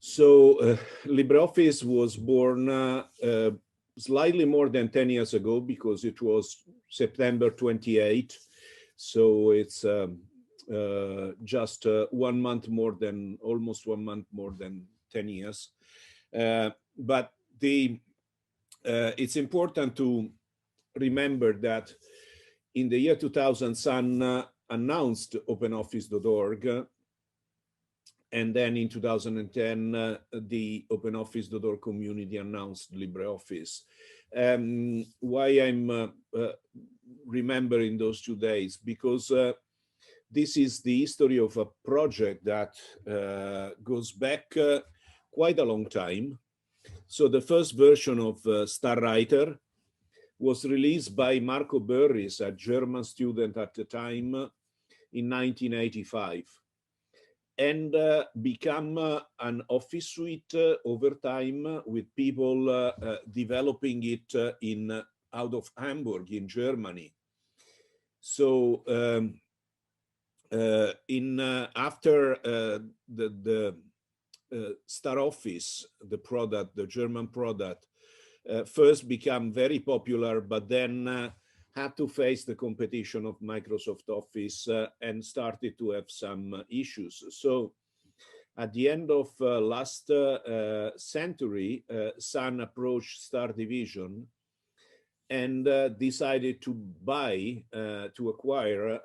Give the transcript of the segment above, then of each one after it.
LibreOffice was born slightly more than 10 years ago, because it was September 28. So it's just 1 month more than, almost 1 month more than 10 years. But it's important to remember that in the year 2000, Sun announced OpenOffice.org. And then in 2010, the OpenOffice.org community announced LibreOffice. Why I'm remembering those 2 days? Because this is the history of a project that goes back quite a long time. So the first version of StarWriter was released by Marco Börries, a German student at the time, in 1985. And become an office suite over time, with people developing it out of Hamburg in Germany. So after the StarOffice, the product, the German product, first became very popular, but then had to face the competition of Microsoft Office and started to have some issues. So at the end of last century, Sun approached Star Division and decided to acquire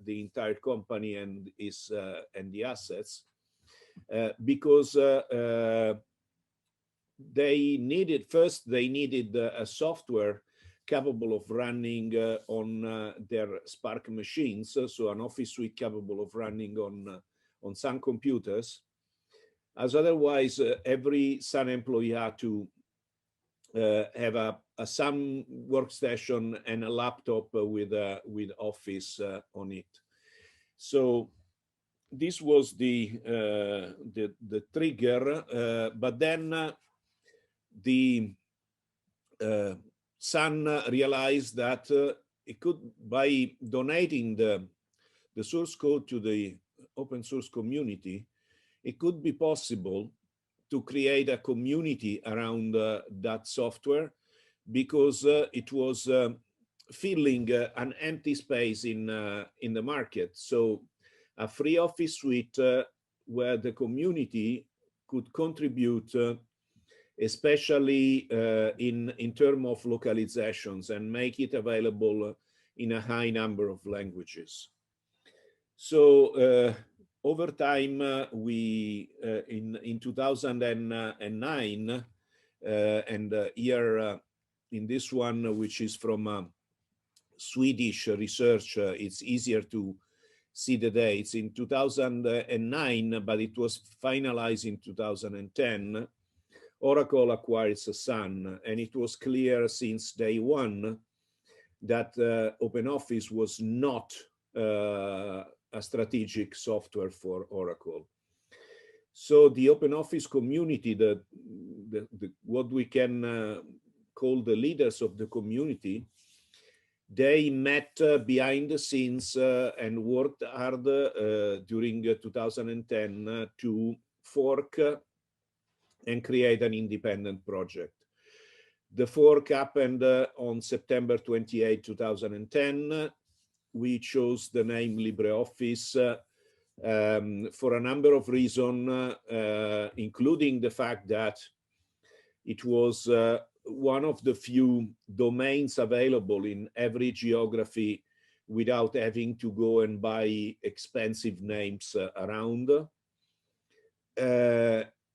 the entire company and the assets, because they needed a software capable of running on their Spark machines, so an office suite capable of running on Sun computers, as otherwise every Sun employee had to have a Sun workstation and a laptop with Office on it. So this was the trigger, but then the Sun realized that it could, by donating the source code to the open source community, it could be possible to create a community around that software, because it was filling an empty space in the market. So a free office suite where the community could contribute, especially in terms of localizations, and make it available in a high number of languages. So over time, we in 2009, and here in this one, which is from Swedish research, it's easier to see the dates. In 2009, but it was finalized in 2010, Oracle acquired Sun, and it was clear since day one that OpenOffice was not a strategic software for Oracle. So the OpenOffice community, what we can call the leaders of the community, they met behind the scenes and worked hard during 2010 to fork and create an independent project. The fork happened on September 28, 2010. We chose the name LibreOffice for a number of reasons, including the fact that it was one of the few domains available in every geography without having to go and buy expensive names around.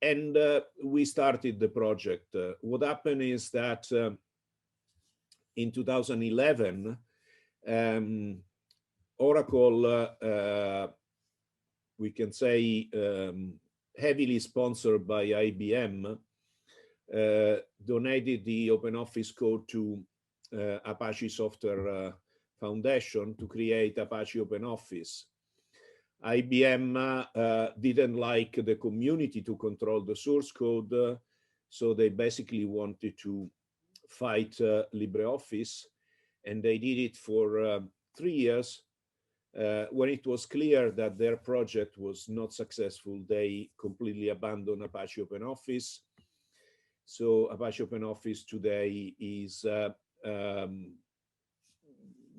And we started the project. What happened is that in 2011, Oracle, we can say heavily sponsored by IBM, donated the OpenOffice code to Apache Software Foundation to create Apache OpenOffice. IBM didn't like the community to control the source code, so they basically wanted to fight LibreOffice, and they did it for 3 years. When it was clear that their project was not successful, they completely abandoned Apache OpenOffice. So Apache OpenOffice today is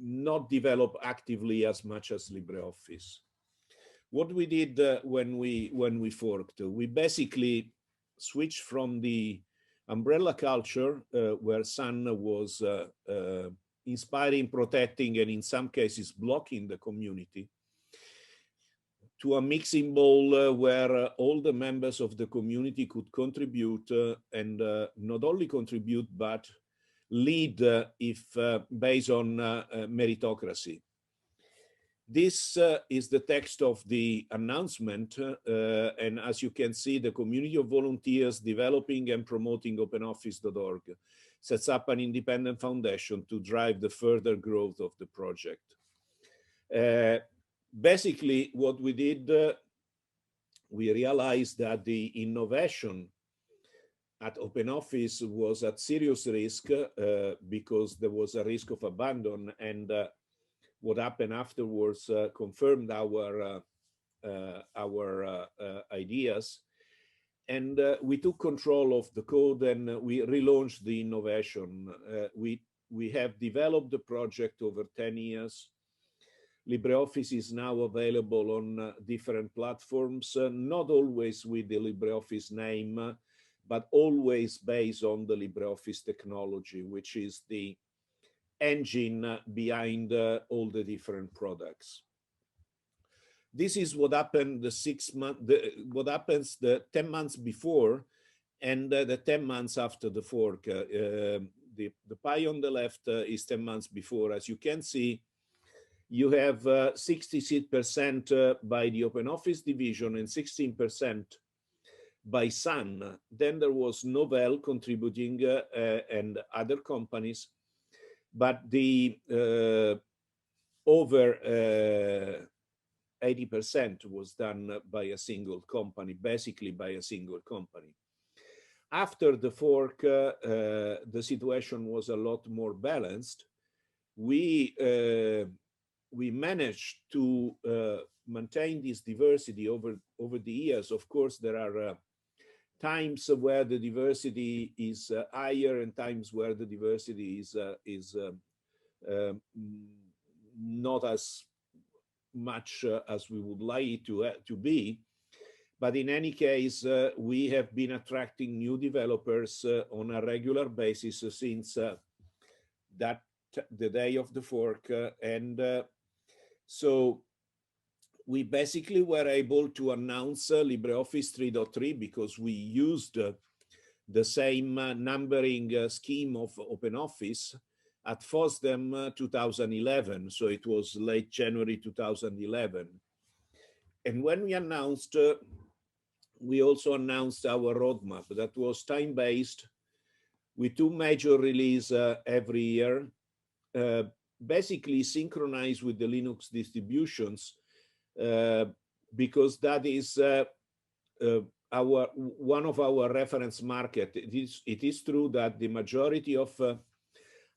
not developed actively as much as LibreOffice. What we did when we forked, we basically switched from the umbrella culture where Sun was inspiring, protecting, and in some cases blocking the community, to a mixing bowl where all the members of the community could contribute and not only contribute, but lead if based on meritocracy. This is the text of the announcement. And as you can see, the community of volunteers developing and promoting OpenOffice.org sets up an independent foundation to drive the further growth of the project. Basically, what we did, we realized that the innovation at OpenOffice was at serious risk because there was a risk of abandon, and what happened afterwards confirmed our ideas. And we took control of the code and we relaunched the innovation. We have developed the project over 10 years. LibreOffice is now available on different platforms, not always with the LibreOffice name, but always based on the LibreOffice technology, which is the engine behind all the different products. This is what happened the 6 months, what happens the 10 months before and the 10 months after the fork. The pie on the left is 10 months before. As you can see, you have 66% by the OpenOffice division and 16% by Sun. Then there was Novell contributing and other companies, but the over 80% was done by a single company, basically by a single company. After the fork, the situation was a lot more balanced. We managed to maintain this diversity over the years. Of course, there are times where the diversity is higher and times where the diversity is not as much as we would like it to be. But in any case, we have been attracting new developers on a regular basis since the day of the fork. And so we basically were able to announce LibreOffice 3.3 because we used the same numbering scheme of OpenOffice at FOSDEM 2011. So it was late January 2011. And when we announced, we also announced our roadmap that was time-based with 2 major releases every year, basically synchronized with the Linux distributions, because that is one of our reference market. It is true that the majority of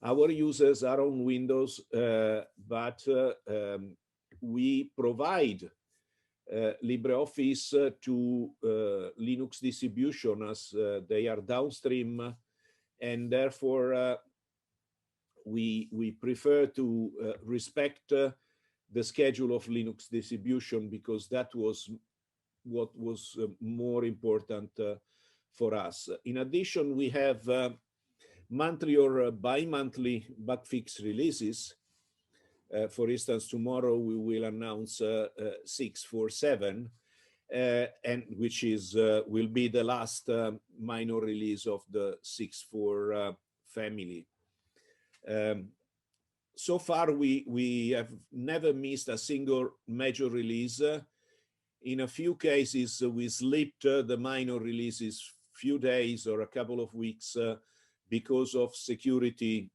our users are on Windows, but we provide LibreOffice to Linux distribution as they are downstream, and therefore we prefer to respect the schedule of Linux distribution because that was what was more important for us. In addition, we have monthly or bi-monthly bug fix releases. For instance, tomorrow we will announce 647, and which is will be the last minor release of the 6.4 family. So far, we have never missed a single major release. In a few cases, we slipped the minor releases few days or a couple of weeks because of security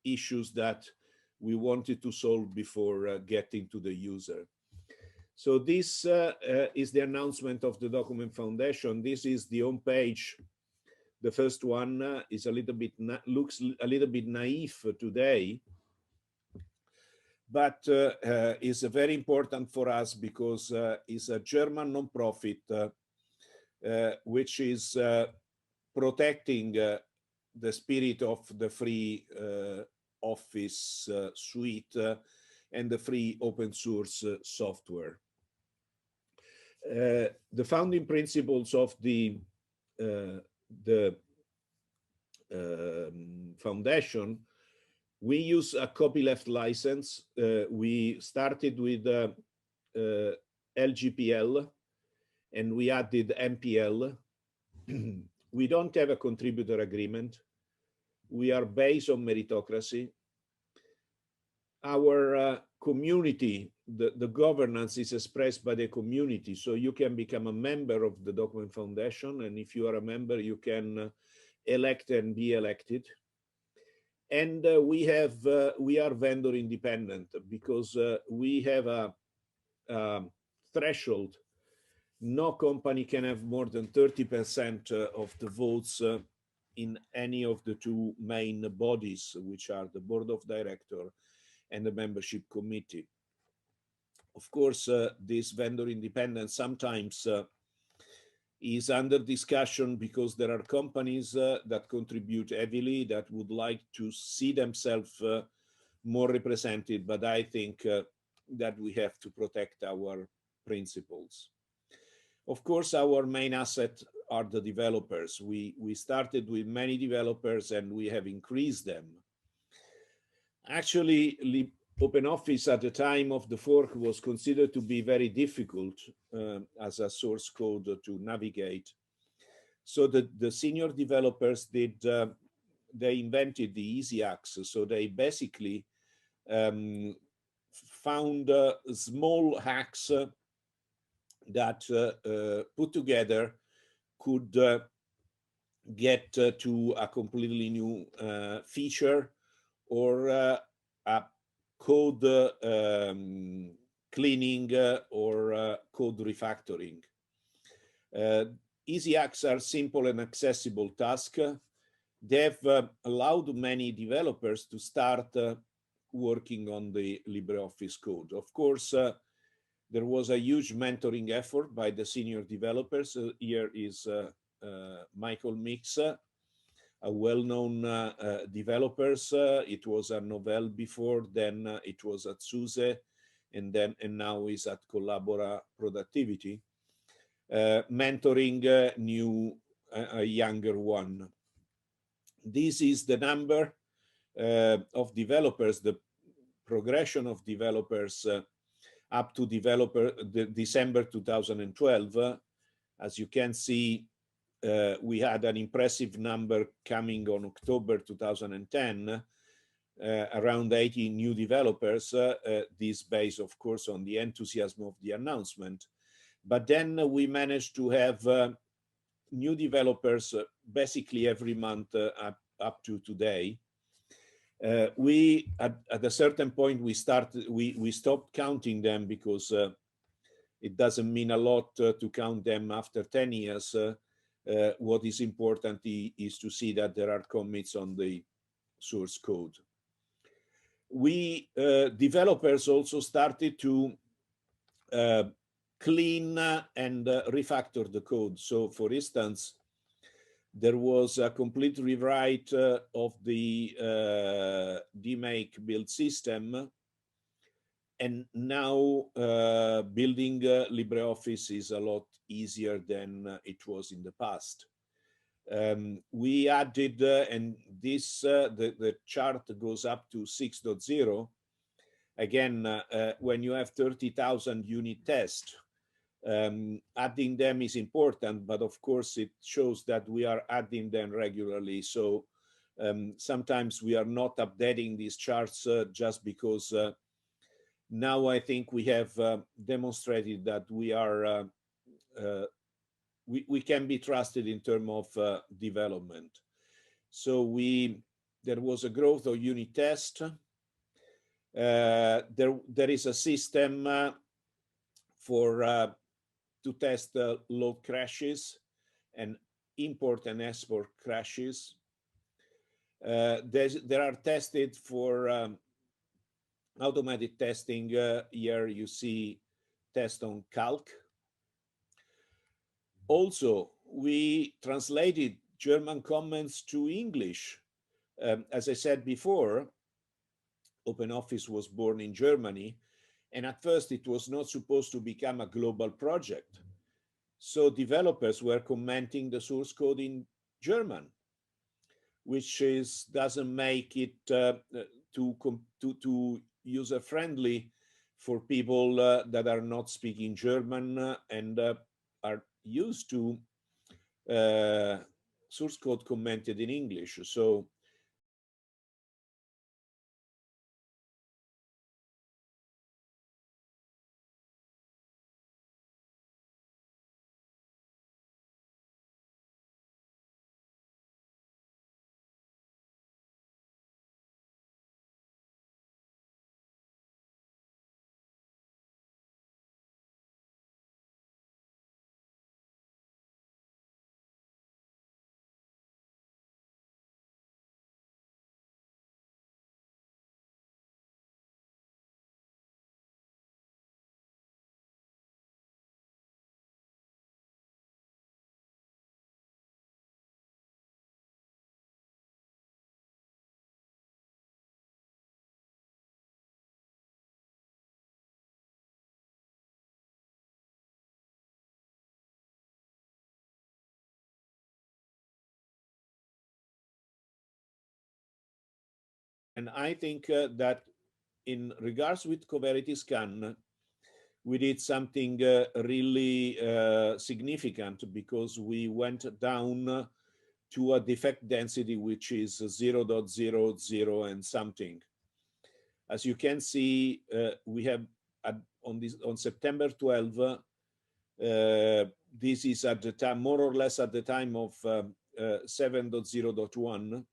issues that we wanted to solve before getting to the user. So this is the announcement of the Document Foundation. This is the home page. The first one is a little bit looks a little bit naive today, but is very important for us because it's a German nonprofit which is protecting the spirit of the free office suite and the free open source software. The founding principles of the foundation, we use a copyleft license. We started with LGPL and we added MPL. We don't have a contributor agreement. We are based on meritocracy. Our community, the governance is expressed by the community. So you can become a member of the Document Foundation. And if you are a member, you can elect and be elected. And we are vendor independent because we have a threshold. No company can have more than 30% of the votes in any of the two main bodies, which are the board of directors and the membership committee. Of course, this vendor independence sometimes is under discussion because there are companies that contribute heavily that would like to see themselves more represented, but I think that we have to protect our principles. Of course, our main asset are the developers. We started with many developers and we have increased them. Actually, OpenOffice at the time of the fork was considered to be very difficult as a source code to navigate. So the senior developers they invented the easy access. So they basically found small hacks that put together could get to a completely new feature or a code cleaning or code refactoring. Easy hacks are simple and accessible tasks. They have allowed many developers to start working on the LibreOffice code. Of course, there was a huge mentoring effort by the senior developers. Here is Michael Mix, a well-known developers. It was at Novell before, then it was at SUSE, and now is at Collabora Productivity, mentoring a younger one. This is the number of developers, the progression of developers up to December 2012. As you can see, we had an impressive number coming on October 2010, around 80 new developers. This based, of course, on the enthusiasm of the announcement. But then we managed to have new developers basically every month up to today. We at a certain point we stopped counting them because it doesn't mean a lot to count them after 10 years. What is important is to see that there are commits on the source code. We developers also started to clean and refactor the code. So, for instance, there was a complete rewrite of the DMake build system. And now building LibreOffice is a lot easier than it was in the past. We added, and this, the chart goes up to 6.0. Again, when you have 30,000 unit tests, adding them is important, but of course it shows that we are adding them regularly. So sometimes we are not updating these charts just because now I think we have demonstrated that we are we can be trusted in terms of development. So there was a growth of unit test. There is a system for to test load crashes and import and export crashes. There are tested for automated testing. Here you see test on calc. Also, we translated German comments to English. As I said before, OpenOffice was born in Germany, and at first it was not supposed to become a global project. So developers were commenting the source code in German, which doesn't make it too user-friendly for people that are not speaking German and are used to source code commented in English. So and I think that in regards with Coverity Scan, we did something really significant, because we went down to a defect density which is 0.00 and something. As you can see, we have on September 12, this is at the time, more or less at the time of 7.0.1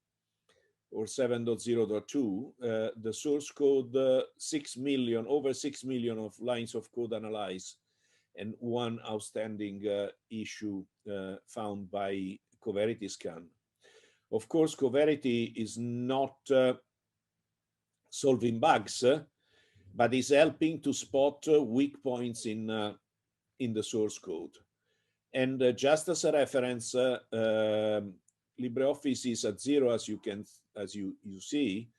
or 7.0.2, the source code, 6 million, over 6 million of lines of code analyzed, and one outstanding issue found by Coverity Scan. Of course, Coverity is not solving bugs, but is helping to spot weak points in the source code. And just as a reference, LibreOffice is at 0, as you see.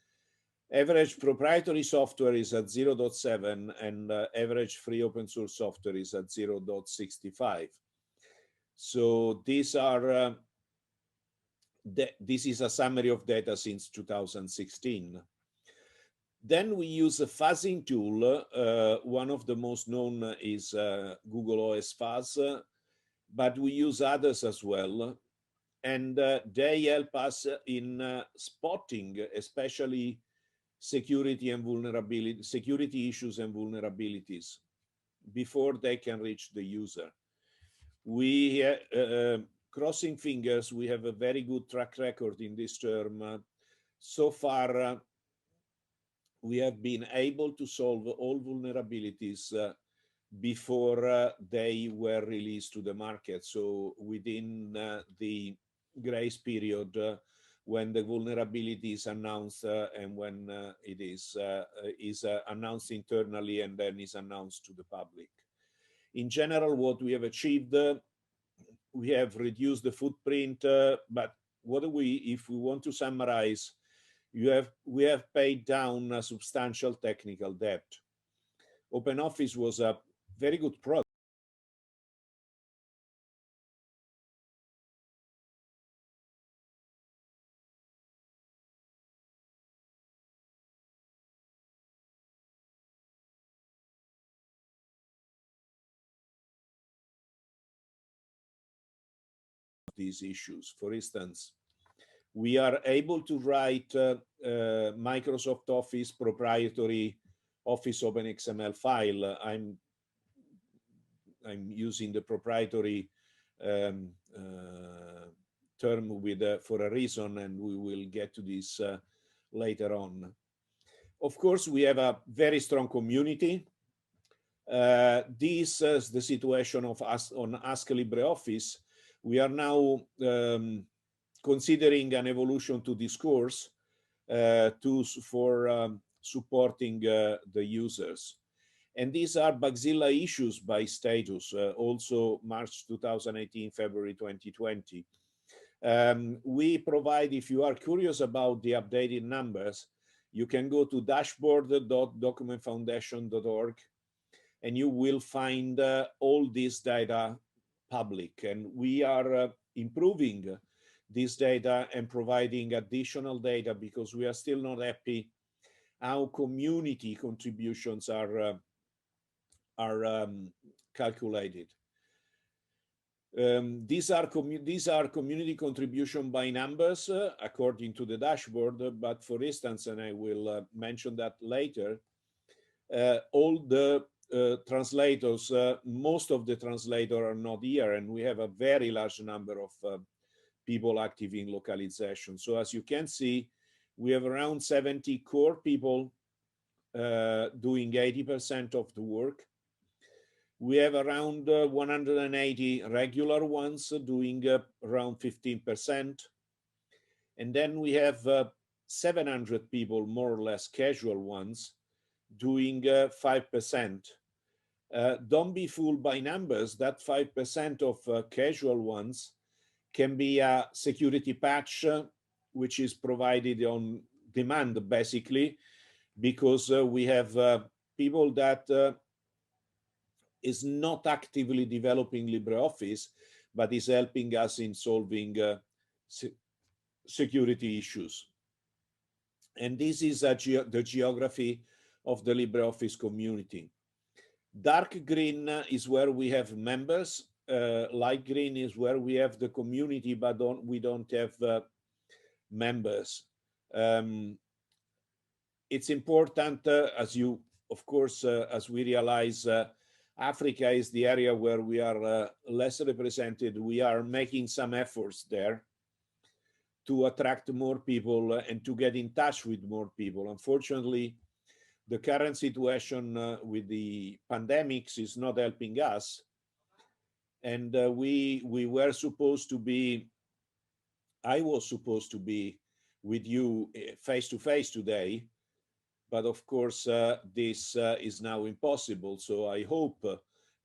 Average proprietary software is at 0.7, and average free open source software is at 0.65. So these are this is a summary of data since 2016. Then we use a fuzzing tool. One of the most known is Google OS Fuzz, but we use others as well. And they help us in spotting, especially security issues and vulnerabilities before they can reach the user. We, crossing fingers, we have a very good track record in this term. So far, we have been able to solve all vulnerabilities before they were released to the market. So within the grace period when the vulnerability is announced and when it is announced internally and then is announced to the public. In general, what we have achieved, we have reduced the footprint, but if we want to summarize, we have paid down a substantial technical debt. OpenOffice was a very good product. These issues. For instance, we are able to write Microsoft Office proprietary Office OpenXML file. I'm using the proprietary term for a reason, and we will get to this later on. Of course, we have a very strong community. This is the situation of us on Ask LibreOffice. We are now considering an evolution to Discourse for supporting the users. And these are Bugzilla issues by status, also March 2018, February 2020. We provide, if you are curious about the updated numbers, you can go to dashboard.documentfoundation.org and you will find all this data public. And we are improving this data and providing additional data because we are still not happy how community contributions are calculated. These are community contribution by numbers according to the dashboard, but for instance, and I will mention that later, all the translators, most of the translators are not here, and we have a very large number of people active in localization. So as you can see, we have around 70 core people doing 80% of the work. We have around 180 regular ones doing around 15%. And then we have 700 people, more or less casual ones, doing 5%. Don't be fooled by numbers. That 5% of casual ones can be a security patch, which is provided on demand, basically, because we have people that is not actively developing LibreOffice, but is helping us in solving security issues. And this is the geography of the LibreOffice community. Dark green is where we have members. Light green is where we have the community, but we don't have members. It's important, as you, of course, as we realize, Africa is the area where we are less represented. We are making some efforts there to attract more people and to get in touch with more people. Unfortunately, the current situation with the pandemics is not helping us. And we were supposed to be, I was supposed to be with you face to face today, but of course this is now impossible. So I hope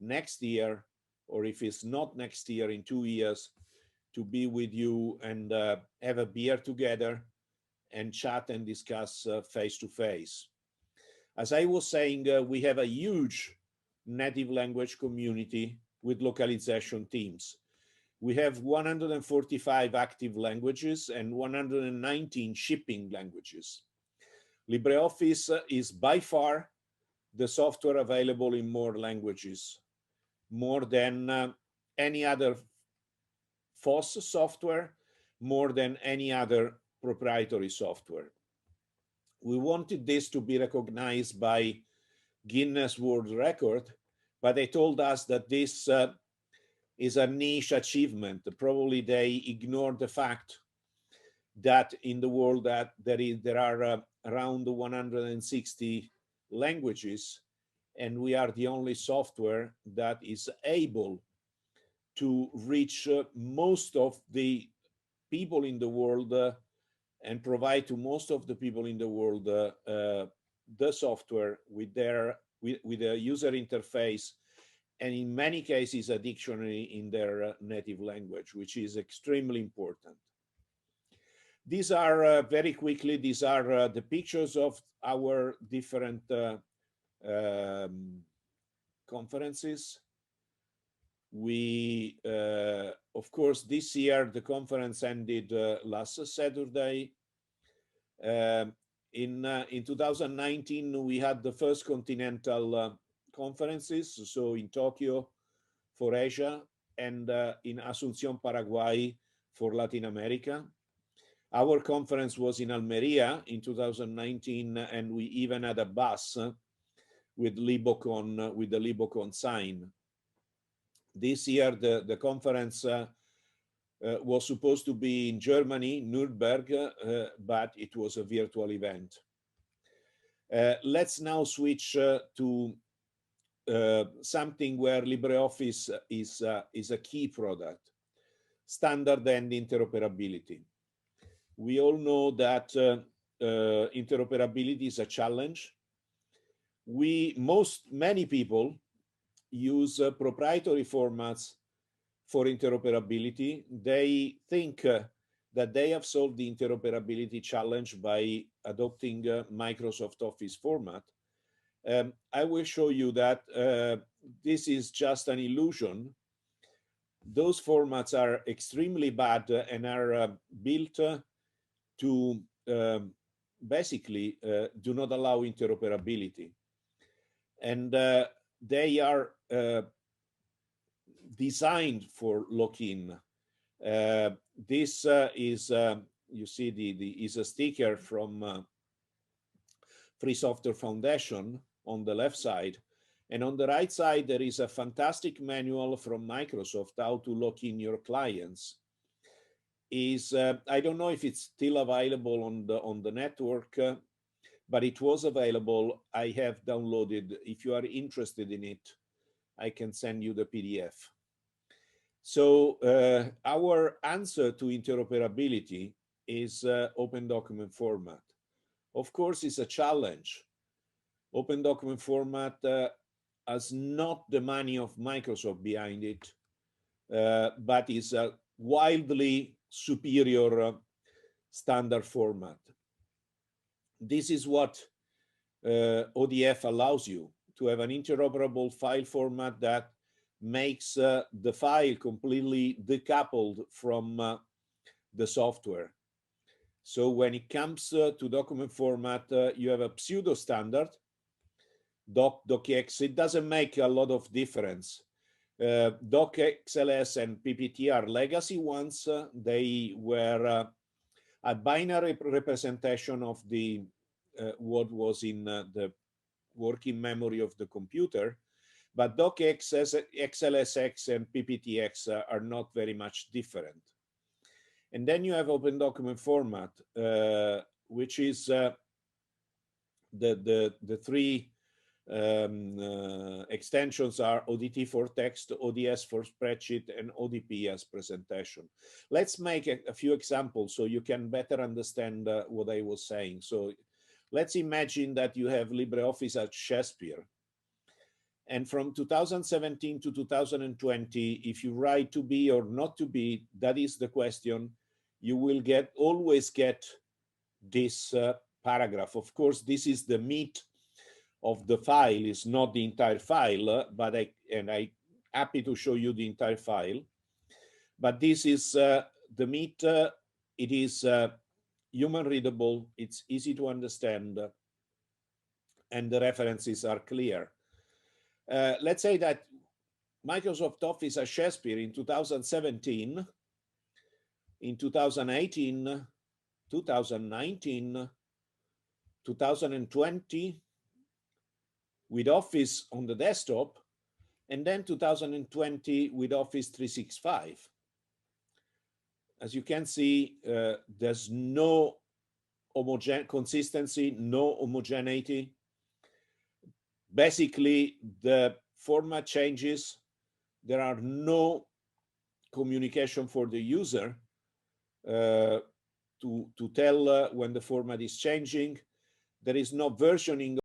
next year, or if it's not next year, in 2 years, to be with you and have a beer together and chat and discuss face to face. As I was saying, we have a huge native language community with localization teams. We have 145 active languages and 119 shipping languages. LibreOffice is by far the software available in more languages, more than any other FOSS software, more than any other proprietary software. We wanted this to be recognized by Guinness World Record, but they told us that this is a niche achievement. Probably they ignored the fact that in the world that there are around 160 languages, and we are the only software that is able to reach most of the people in the world and provide to most of the people in the world the software with a user interface, and in many cases a dictionary in their native language, which is extremely important. These are very quickly, these are the pictures of our different conferences. We, of course, this year the conference ended last Saturday. In 2019, we had the first continental conferences, so in Tokyo for Asia and in Asunción, Paraguay for Latin America. Our conference was in Almeria in 2019, and we even had a bus with Libocon, with the Libocon sign. This year, the conference was supposed to be in Germany, Nuremberg, but it was a virtual event. Let's now switch to something where LibreOffice is a key product: standard and interoperability. We all know that interoperability is a challenge. Many people use proprietary formats for interoperability. They think that they have solved the interoperability challenge by adopting Microsoft Office format. I will show you that this is just an illusion. Those formats are extremely bad and are built to basically do not allow interoperability. And they are designed for lock-in. This is, you see, is a sticker from Free Software Foundation on the left side. And on the right side, there is a fantastic manual from Microsoft how to lock in your clients. I don't know if it's still available on the network, but it was available. I have downloaded. If you are interested in it, I can send you the PDF. So our answer to interoperability is open document format. Of course, it's a challenge. Open document format has not the money of Microsoft behind it, but is a wildly superior standard format. This is what ODF allows you to have an interoperable file format that makes the file completely decoupled from the software. So when it comes to document format, you have a pseudo standard, docx. It doesn't make a lot of difference. docxls and ppt are legacy ones. They were a binary representation of the what was in the working memory of the computer, but docx, xlsx, and pptx are not very much different. And then you have open document format, which is the three extensions are ODT for text, ODS for spreadsheet, and ODP as presentation. Let's make a few examples so you can better understand what I was saying. So let's imagine that you have LibreOffice at Shakespeare. And from 2017 to 2020, if you write to be or not to be, that is the question, you will always get this paragraph. Of course, this is the meat of the file, is not the entire file, but I'm happy to show you the entire file. But this is the meat. It is human readable, it's easy to understand, and the references are clear. Let's say that Microsoft Office at Shakespeare in 2017, in 2018, 2019, 2020, with Office on the desktop, and then 2020 with Office 365. As you can see, there's no consistency, no homogeneity. Basically, the format changes. There are no communication for the user to tell when the format is changing. There is no versioning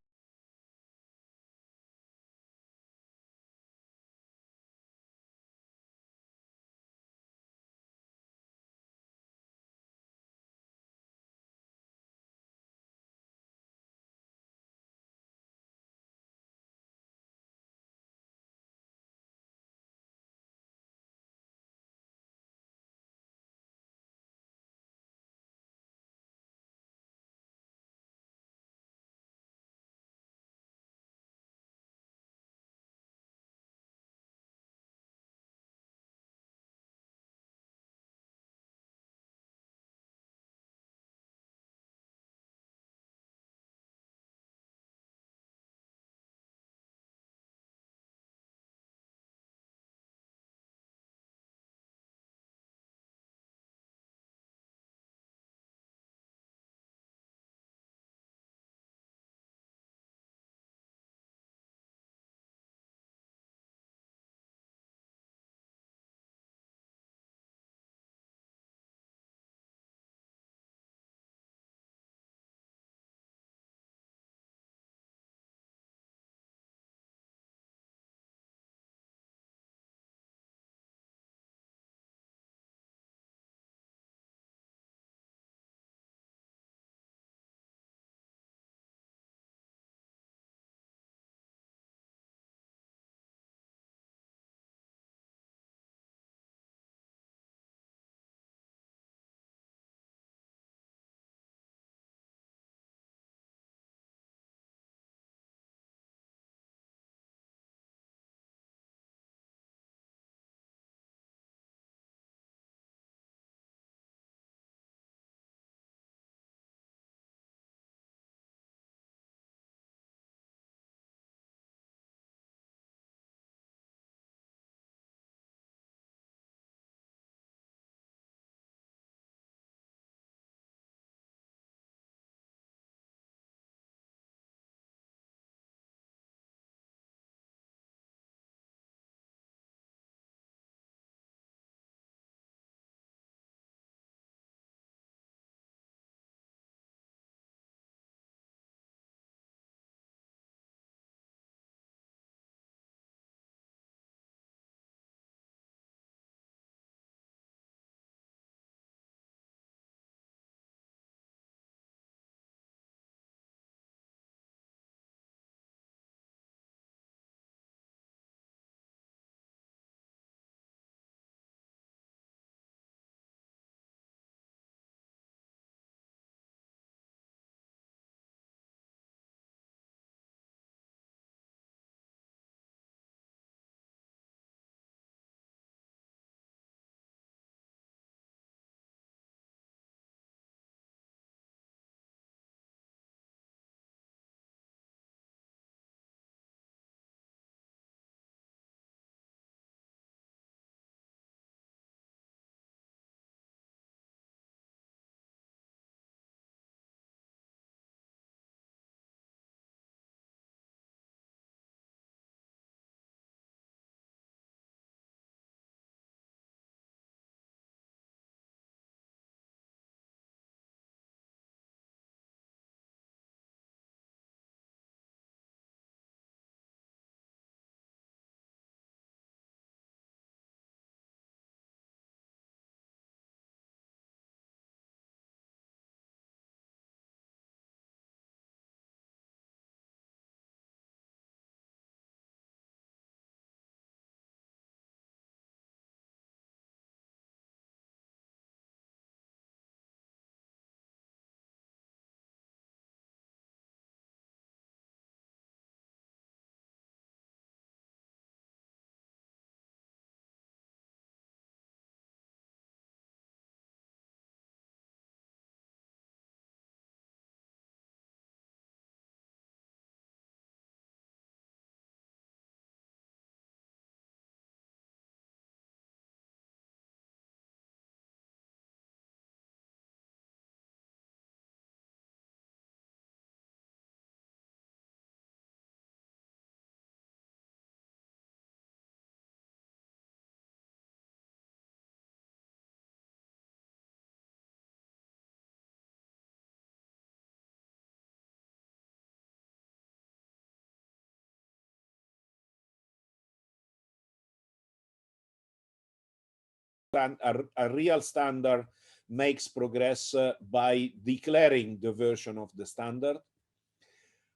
a real standard makes progress by declaring the version of the standard.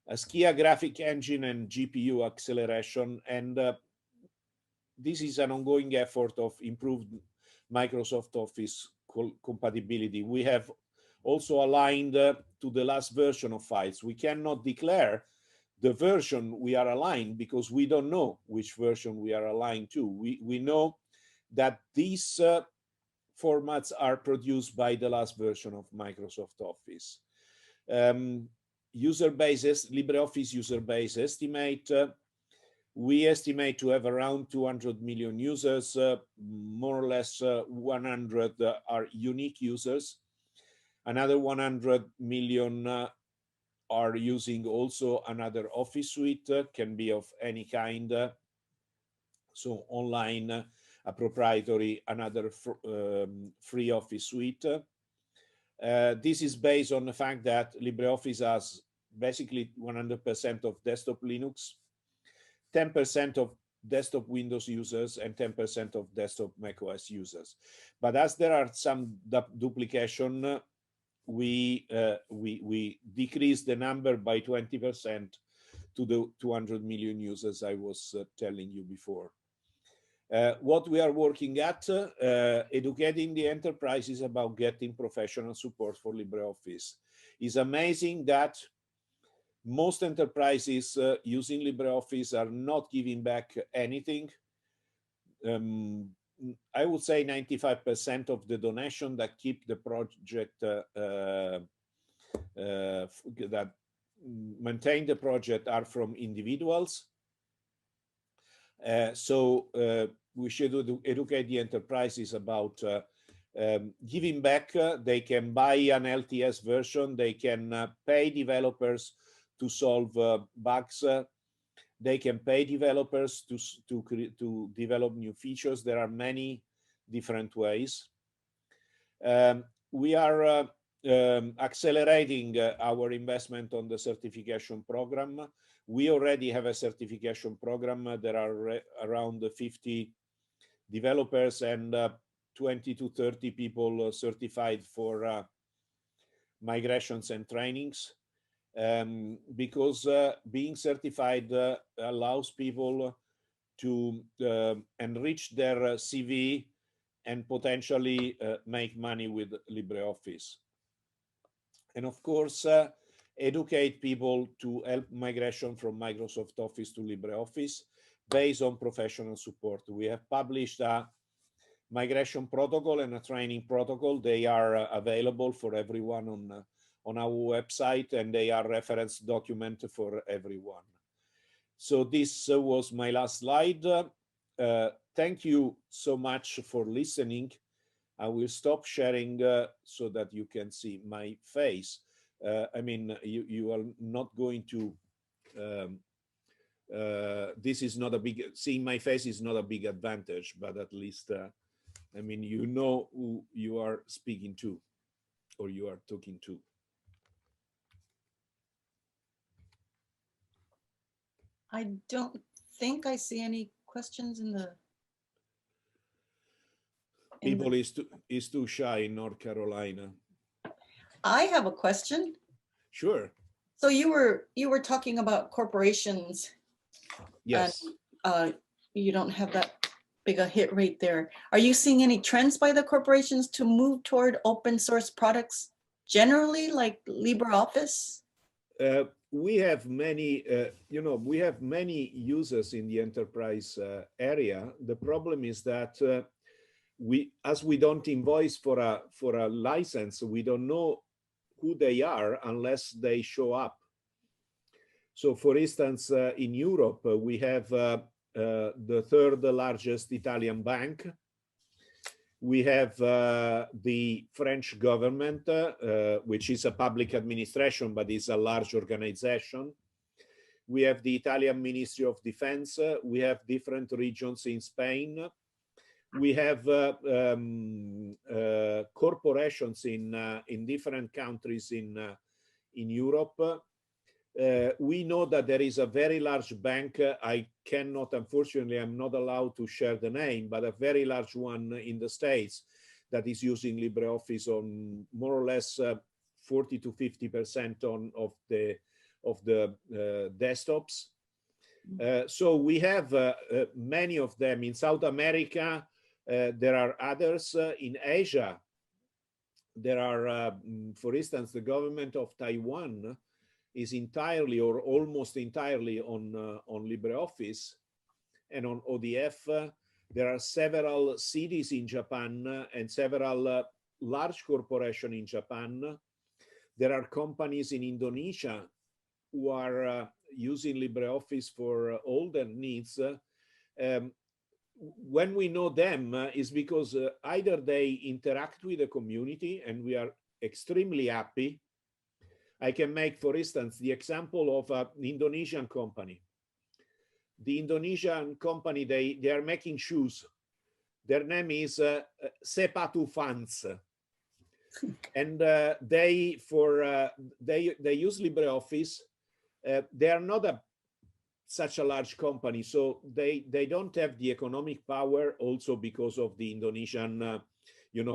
A SKIA graphic engine and GPU acceleration, and this is an ongoing effort of improved Microsoft Office compatibility. We have also aligned to the last version of files. We cannot declare the version we are aligned because we don't know which version we are aligned to. We know that these formats are produced by the last version of Microsoft Office. User bases, LibreOffice user base estimate. We estimate to have around 200 million users, more or less 100 are unique users. Another 100 million are using also another Office suite, can be of any kind. So online, a proprietary, another free Office suite. This is based on the fact that LibreOffice has basically 100% of desktop Linux, 10% of desktop Windows users, and 10% of desktop macOS users. But as there are some duplication, we decrease the number by 20% to the 200 million users I was telling you before. What we are working at, educating the enterprises about getting professional support for LibreOffice. It's amazing that most enterprises using LibreOffice are not giving back anything. I would say 95% of the donation that keep the project, that maintain the project, are from individuals. So we should educate the enterprises about giving back. They can buy an LTS version. They can pay developers to solve bugs. They can pay developers to develop new features. There are many different ways. We are accelerating our investment on the certification program. We already have a certification program. There are around 50 developers and 20 to 30 people certified for migrations and trainings. Because being certified allows people to enrich their CV and potentially make money with LibreOffice. And of course, educate people to help migration from Microsoft Office to LibreOffice based on professional support. We have published a migration protocol and a training protocol. They are available for everyone on our website, and they are reference document for everyone. So this was my last slide. Thank you so much for listening. I will stop sharing so that you can see my face. I mean, you are not going to, this is not a big, seeing my face is not a big advantage, but at least, I mean, you know who you are speaking to or you are talking to. I don't think I see any questions in the. People is too shy in North Carolina. I have a question. Sure. So you were talking about corporations. Yes. And, you don't have that big a hit rate there. Are you seeing any trends by the corporations to move toward open source products generally, like LibreOffice? We have many, we have many users in the enterprise area. The problem is that as we don't invoice for a license, we don't know who they are unless they show up. So, for instance, in Europe, we have the third largest Italian bank. We have the French government, which is a public administration, but is a large organization. We have the Italian Ministry of Defense. We have different regions in Spain. We have corporations in different countries in Europe. We know that there is a very large bank. I cannot, unfortunately, I'm not allowed to share the name, but a very large one in the States that is using LibreOffice on more or less 40 to 50% of the desktops. So we have many of them in South America. There are others in Asia. There are, for instance, the government of Taiwan is entirely or almost entirely on LibreOffice and on ODF. There are several cities in Japan and several large corporations in Japan. There are companies in Indonesia who are using LibreOffice for all their needs. When we know them is because either they interact with the community, and we are extremely happy. I can make, for instance, the example of an Indonesian company. The Indonesian company, they are making shoes. Their name is Sepatu Fans. And they use LibreOffice. They are not such a large company, so they don't have the economic power, also because of the Indonesian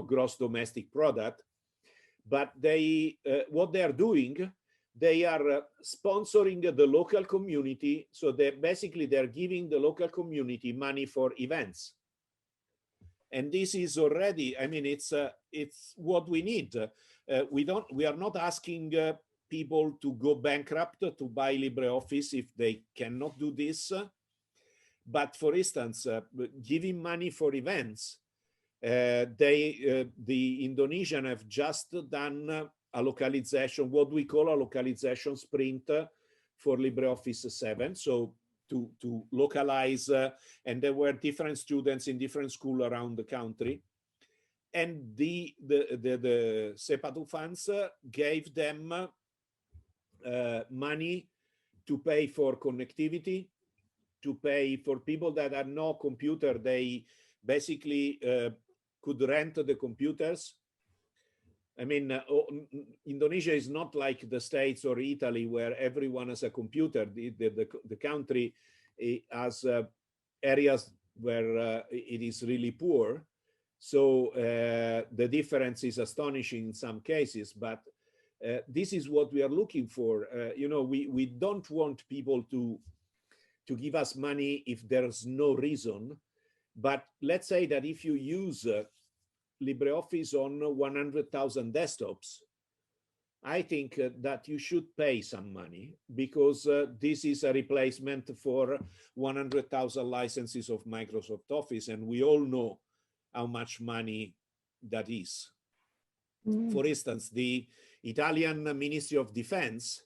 gross domestic product. But what they are doing, they are sponsoring the local community. So they're giving the local community money for events. And this is already, I mean, it's what we need. We are not asking people to go bankrupt to buy LibreOffice if they cannot do this. But for instance, giving money for events, the Indonesian have just done a localization, what we call a localization sprint for LibreOffice 7. So to localize, and there were different students in different schools around the country. And the Sepatu funds gave them money to pay for connectivity, to pay for people that had no computer. They basically could rent the computers. I mean, Indonesia is not like the States or Italy where everyone has a computer. The country has areas where it is really poor. So the difference is astonishing in some cases, but this is what we are looking for. We don't want people to give us money if there's no reason. But let's say that if you use LibreOffice on 100,000 desktops, I think that you should pay some money, because this is a replacement for 100,000 licenses of Microsoft Office, and we all know how much money that is. For instance, the Italian Ministry of Defense,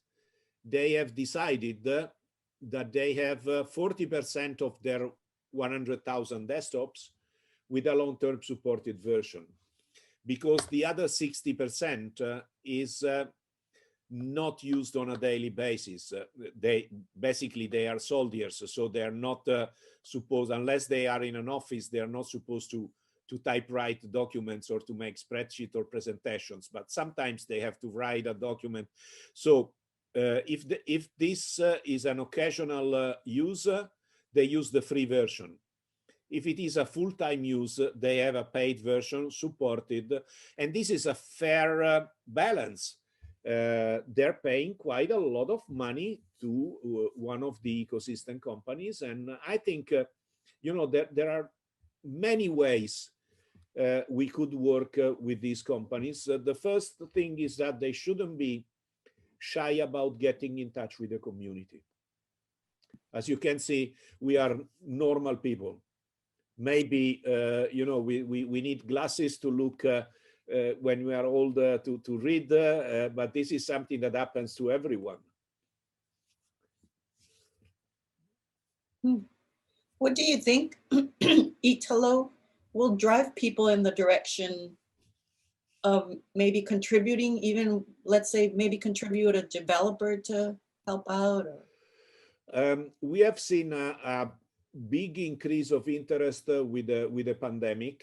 they have decided that they have 40% of their 100,000 desktops with a long-term supported version, because the other 60% is not used on a daily basis. They are soldiers, so they are not supposed, unless they are in an office, they are not supposed to typewrite documents or to make spreadsheet or presentations, but sometimes they have to write a document. So if this is an occasional use, they use the free version. If it is a full-time use, they have a paid version supported, and this is a fair balance. They're paying quite a lot of money to one of the ecosystem companies, and I think there are many ways we could work with these companies. The first thing is that they shouldn't be shy about getting in touch with the community. As you can see, we are normal people. Maybe we need glasses to look when we are older to read, but this is something that happens to everyone. What do you think, Italo, will drive people in the direction of maybe contributing, even, let's say, maybe contribute a developer to help out? Or? We have seen a big increase of interest with the pandemic.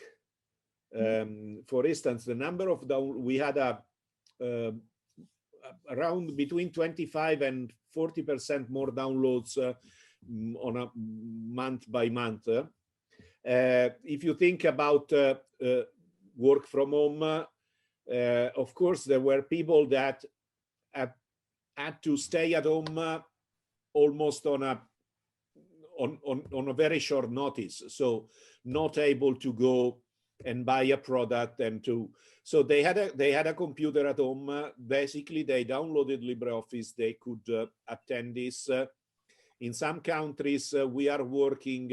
For instance, the number of we had around between 25 and 40% more downloads on a month by month. If you think about work from home, of course, there were people that had to stay at home almost on a very short notice, so not able to go and buy a product and so they had a computer at home. Basically, they downloaded LibreOffice. They could attend this. In some countries, we are working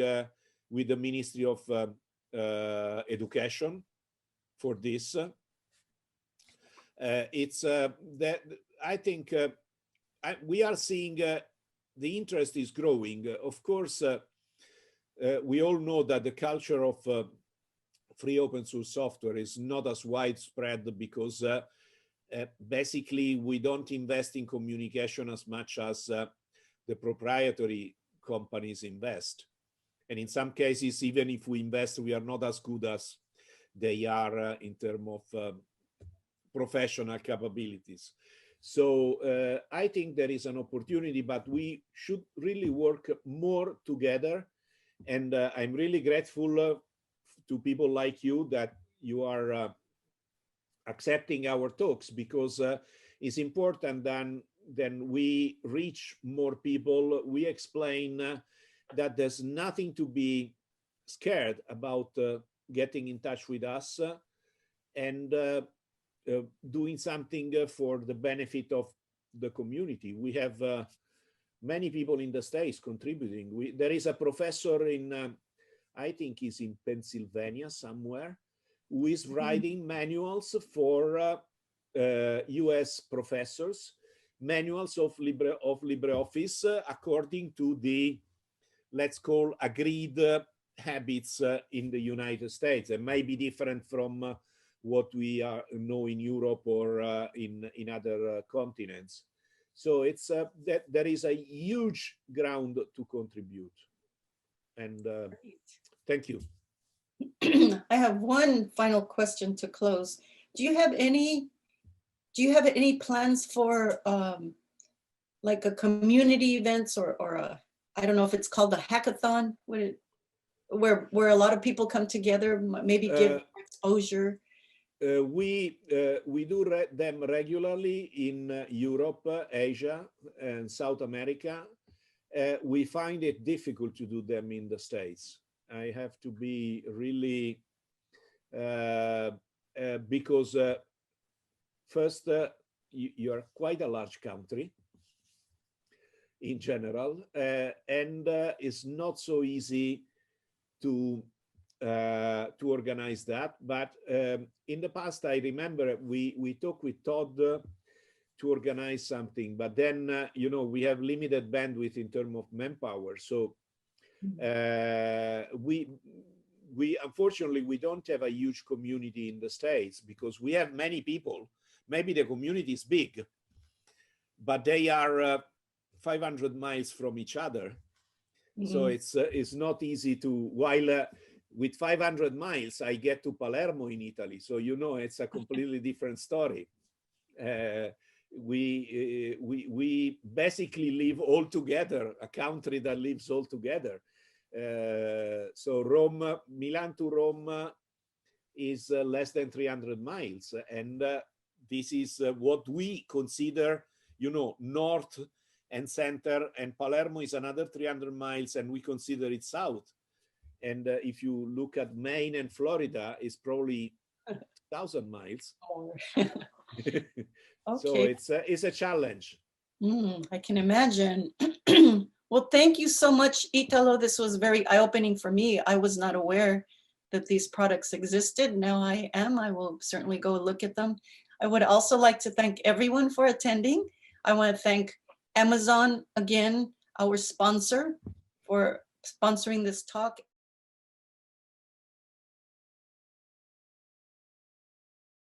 with the Ministry of Education for this. It's that I think we are seeing the interest is growing. Of course, we all know that the culture of free open source software is not as widespread because basically we don't invest in communication as much as the proprietary companies invest. And in some cases, even if we invest, we are not as good as they are in terms of professional capabilities. So I think there is an opportunity, but we should really work more together. And I'm really grateful to people like you that you are accepting our talks, because it's important then we reach more people. We explain that there's nothing to be scared about getting in touch with us and doing something for the benefit of the community. We have many people in the States contributing. There is a professor in, I think he's in Pennsylvania somewhere, who is writing manuals for US professors, manuals of LibreOffice according to the, let's call, agreed habits in the United States. It may be different from what we know in Europe or in other continents. So it's that there is a huge ground to contribute. And thank you. I have one final question to close. Do you have any plans for like a community events or a, I don't know if it's called a hackathon, where a lot of people come together, maybe give exposure? We do them regularly in Europe, Asia, and South America. We find it difficult to do them in the States. I have to be really, because first, you're quite a large country in general, and it's not so easy to organize that. But in the past, I remember we talked with Todd to organize something, but then we have limited bandwidth in terms of manpower. So we unfortunately we don't have a huge community in the States, because we have many people. Maybe the community is big, but they are 500 miles from each other. So it's not easy to, while with 500 miles, I get to Palermo in Italy. So, it's a completely different story. We basically live all together, a country that lives all together. So Milan to Rome is less than 300 miles. And this is what we consider, north and center, and Palermo is another 300 miles, and we consider it south. And if you look at Maine and Florida, it's probably 1,000 miles. Okay. So it's a challenge. I can imagine. Well, thank you so much, Italo. This was very eye-opening for me. I was not aware that these products existed. Now I am. I will certainly go look at them. I would also like to thank everyone for attending. I want to thank Amazon again, our sponsor, for sponsoring this talk,